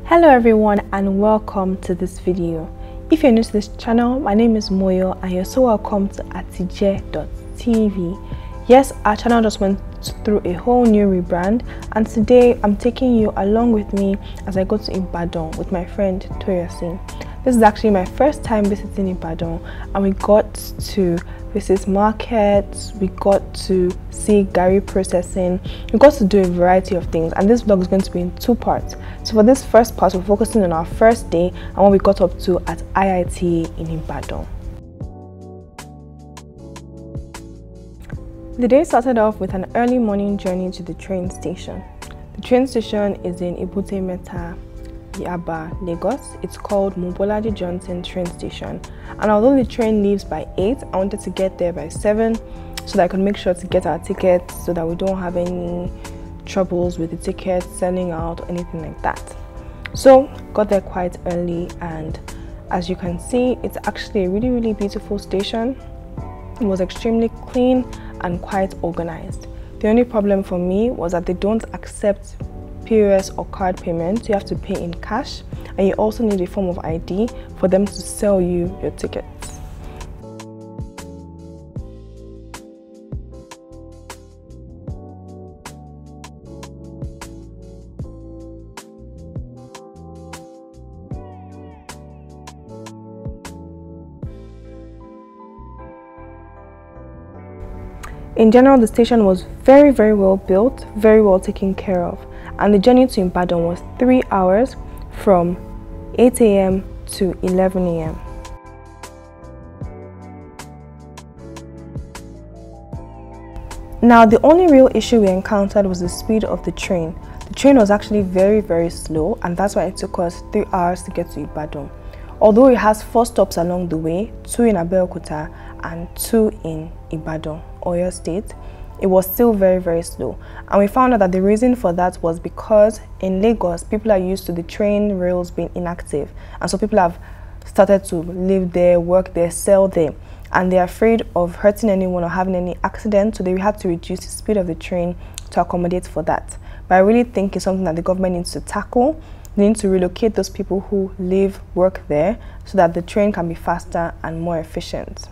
Hello everyone and welcome to this video. If you're new to this channel, my name is Moyo and you're so welcome to atije.tv. Yes, our channel just went through a whole new rebrand and today I'm taking you along with me as I go to Ibadan with my friend Toyosi. This is actually my first time visiting Ibadan and we got to visit markets, we got to see Gari processing, we got to do a variety of things, and this vlog is going to be in two parts. So for this first part, we're focusing on our first day and what we got up to at IITA in Ibadan. The day started off with an early morning journey to the train station. The train station is in Ebute Metta, Yaba, Lagos. It's called Mobolaji Johnson train station, and although the train leaves by 8, I wanted to get there by 7 so that I could make sure to get our tickets so that we don't have any troubles with the tickets selling out or anything like that. So got there quite early, and as you can see, it's actually a really beautiful station. It was extremely clean and quite organized. The only problem for me was that they don't accept POS or card payments. You have to pay in cash, and you also need a form of ID for them to sell you your tickets. In general, the station was very well built, very well taken care of, and the journey to Ibadan was 3 hours from 8 AM to 11 AM. Now, the only real issue we encountered was the speed of the train. The train was actually very slow, and that's why it took us 3 hours to get to Ibadan. Although it has 4 stops along the way, 2 in Abeokuta and 2 in Ibadan, Oyo State, it was still very slow. And we found out that the reason for that was because in Lagos, people are used to the train rails being inactive, and so people have started to live there, work there, sell there, and they're afraid of hurting anyone or having any accident, so they had to reduce the speed of the train to accommodate for that. But I really think it's something that the government needs to tackle. They need to relocate those people who live, work there, so that the train can be faster and more efficient.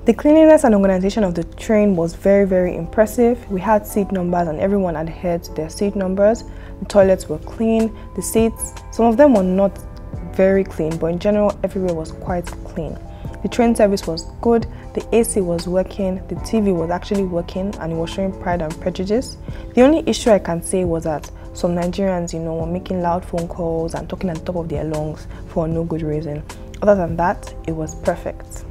The cleanliness and organization of the train was very impressive. We had seat numbers and everyone adhered to their seat numbers. The toilets were clean, the seats, some of them were not very clean, but in general everywhere was quite clean. The train service was good, the AC was working, the TV was actually working, and it was showing Pride and Prejudice. The only issue I can say was that some Nigerians, were making loud phone calls and talking at the top of their lungs for no good reason. Other than that, it was perfect.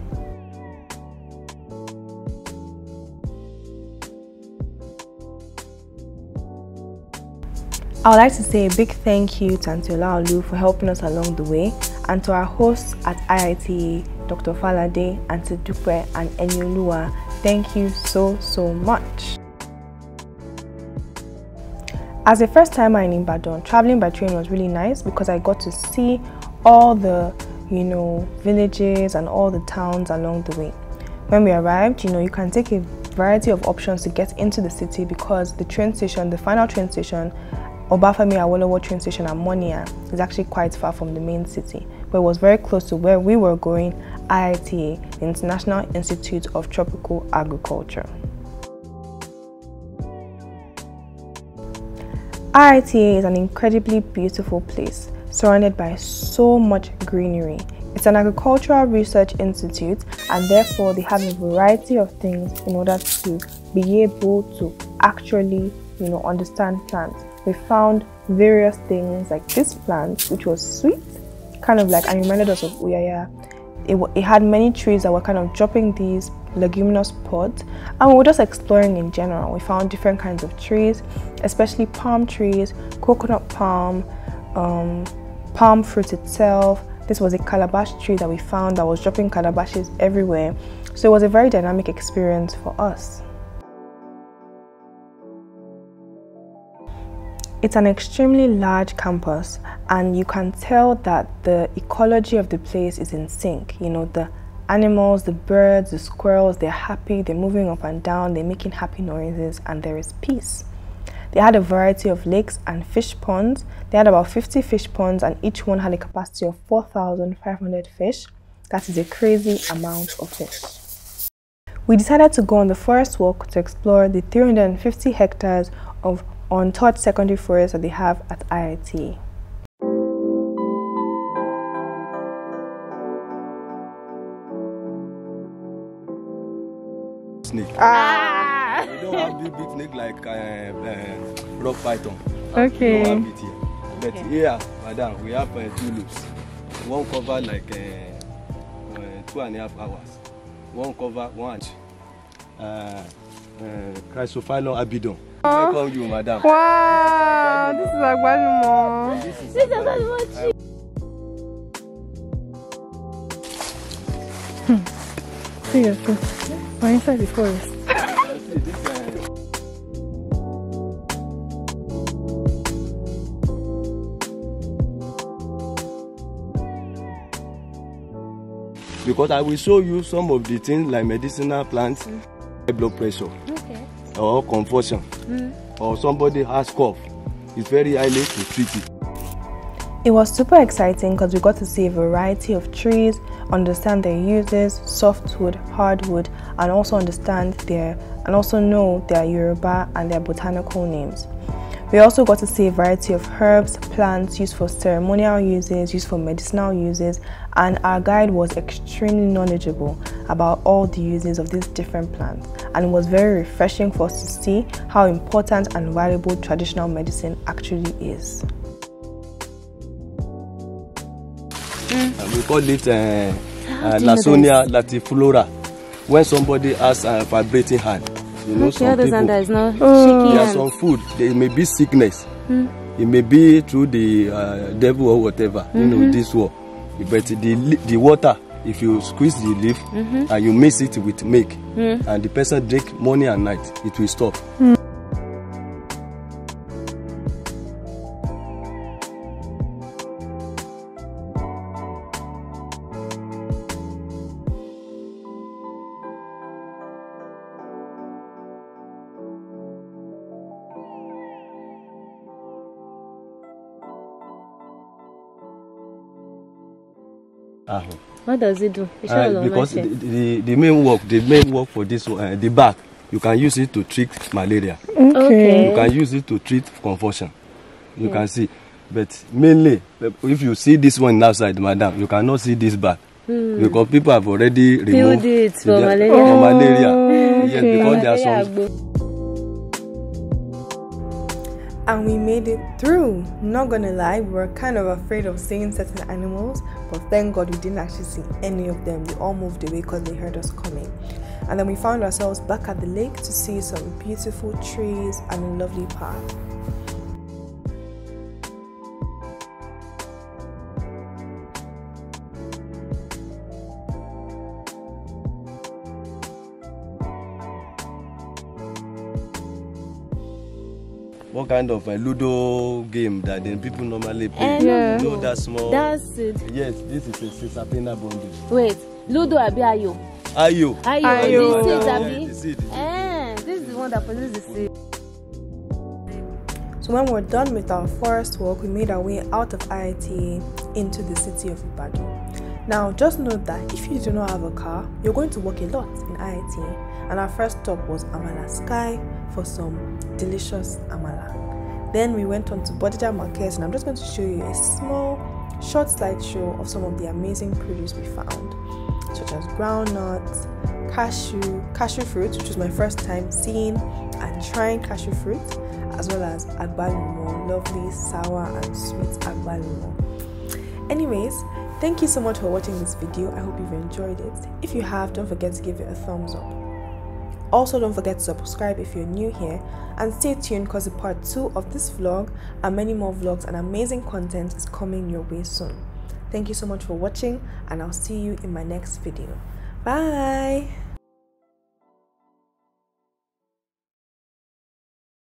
I would like to say a big thank you to Aunty Olaolu for helping us along the way, and to our hosts at IITA, Dr. Falade, Aunty Dupe, and Enioluwa. Thank you so much. As a first timer in Ibadan, traveling by train was really nice because I got to see all the, villages and all the towns along the way. When we arrived, you can take a variety of options to get into the city because the train station, the final train station, Obafemi Awolowo train station at Monia, is actually quite far from the main city, but it was very close to where we were going, IITA, the International Institute of Tropical Agriculture. IITA is an incredibly beautiful place, surrounded by so much greenery. It's an agricultural research institute, and therefore they have a variety of things in order to be able to actually, understand plants. We found various things like this plant, which was sweet, kind of like, and reminded us of Uyaya. It had many trees that were kind of dropping these leguminous pods, and we were just exploring in general. We found different kinds of trees, especially palm trees, coconut palm, palm fruit itself. This was a calabash tree that we found that was dropping calabashes everywhere. So it was a very dynamic experience for us. It's an extremely large campus, and you can tell that the ecology of the place is in sync. The animals, the birds, the squirrels, they're happy, they're moving up and down, they're making happy noises, and there is peace. They had a variety of lakes and fish ponds. They had about 50 fish ponds, and each one had a capacity of 4,500 fish. That is a crazy amount of fish. We decided to go on the forest walk to explore the 350 hectares of untouched secondary forest that they have at IITA. Snake. We don't have big snake like rock python. Okay. We don't have it here. But here, madam, we have 2 loops. One cover like 2.5 hours. One cover 1 inch. Chrysophyllum albidon. Welcome you, madam. Wow, this is agbalumo. This is agbalumo. Seriously, we're inside the forest. Because I will show you some of the things like medicinal plants, high blood pressure, or confusion, or somebody has cough. It's very highly to treat it. It was super exciting because we got to see a variety of trees, understand their uses, softwood, hardwood, and also know their Yoruba and their botanical names. We also got to see a variety of herbs, plants used for ceremonial uses, used for medicinal uses, and our guide was extremely knowledgeable about all the uses of these different plants, and it was very refreshing for us to see how important and valuable traditional medicine actually is. We call it Lawsonia latiflora. When somebody has a vibrating hand, you know, some people, there are some food, there may be sickness, it may be through the devil or whatever, you know, this war. But the water, if you squeeze the leaf and you mix it with milk, and the person drink morning and night, it will stop. What does it do? Because the main work for this the bark, you can use it to treat malaria. Okay. You can use it to treat confusion. You can see, but mainly if you see this one outside, madam, you cannot see this bark because people have already removed it for malaria. For malaria. Okay. Yes, because there are some. And we made it through. Not gonna lie, we were kind of afraid of seeing certain animals, but thank God we didn't actually see any of them. They all moved away because they heard us coming. And then we found ourselves back at the lake to see some beautiful trees and a lovely park. What kind of a Ludo game that then people normally play? Yeah. You know that small. That's it. Yes, this is a Sisapina bundle. Wait, Ludo abi Ayo? Ayo. Ayo. The seed abi? The seed. This is the one that possesses the seed. So when we're done with our forest walk, we made our way out of IITA into the city of Ibadan. Now, just note that if you do not have a car, you're going to walk a lot in IITA. And our first stop was Amala Sky for some delicious Amala. Then we went on to Bodija Market, and I'm just going to show you a small, short slideshow of some of the amazing produce we found, such as groundnuts, cashew fruit, which was my first time seeing and trying cashew fruit, as well as agbalumo, lovely sour and sweet agbalumo. Anyways, thank you so much for watching this video. I hope you've enjoyed it. If you have, don't forget to give it a thumbs up. Also, don't forget to subscribe if you're new here, and stay tuned because the part 2 of this vlog and many more vlogs and amazing content is coming your way soon. Thank you so much for watching, and I'll see you in my next video. Bye!